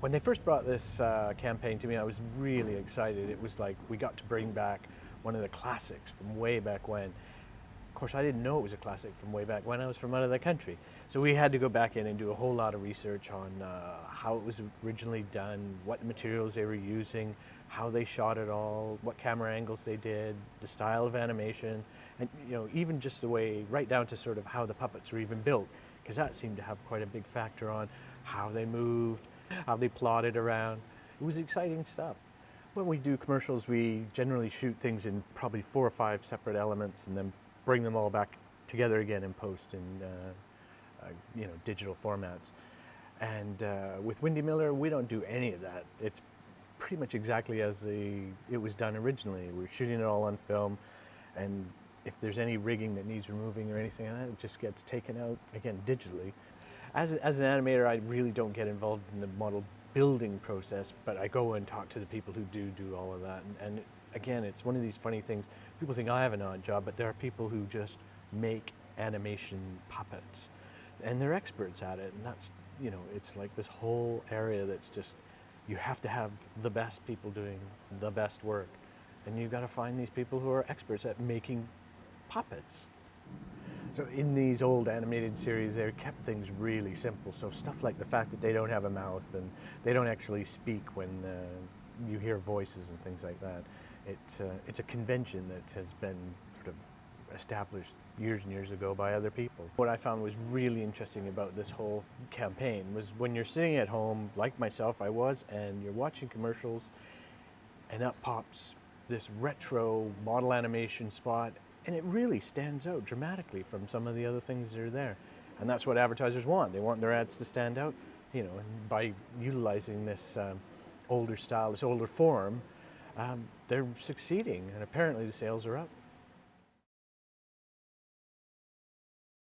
When they first brought this campaign to me, I was really excited. It was like we got to bring back one of the classics from way back when. Of course, I didn't know it was a classic from way back when. I was from out of the country. So we had to go back in and do a whole lot of research on how it was originally done, what materials they were using, how they shot it all, what camera angles they did, the style of animation, and even just the way, right down to sort of how the puppets were even built, because that seemed to have quite a big factor on how they moved, how they plotted around. It was exciting stuff. When we do commercials, we generally shoot things in probably 4 or 5 separate elements and then bring them all back together again in post in digital formats. And with Windy Miller, we don't do any of that. It's pretty much exactly as it was done originally. We're shooting it all on film, and if there's any rigging that needs removing or anything like that, it just gets taken out, again, digitally. As an animator, I really don't get involved in the model building process, but I go and talk to the people who do all of that. And again, it's one of these funny things. People think I have an odd job, but there are people who just make animation puppets, and they're experts at it. And that's, it's like this whole area that's just, you have to have the best people doing the best work. And you've got to find these people who are experts at making puppets. So in these old animated series, they kept things really simple. So stuff like the fact that they don't have a mouth and they don't actually speak when you hear voices and things like that. It's a convention that has been sort of established years and years ago by other people. What I found was really interesting about this whole campaign was when you're sitting at home, like myself I was, and you're watching commercials, and up pops this retro model animation spot, and it really stands out dramatically from some of the other things that are there. And that's what advertisers want. They want their ads to stand out, and by utilizing this older style, this older form, they're succeeding, and apparently the sales are up.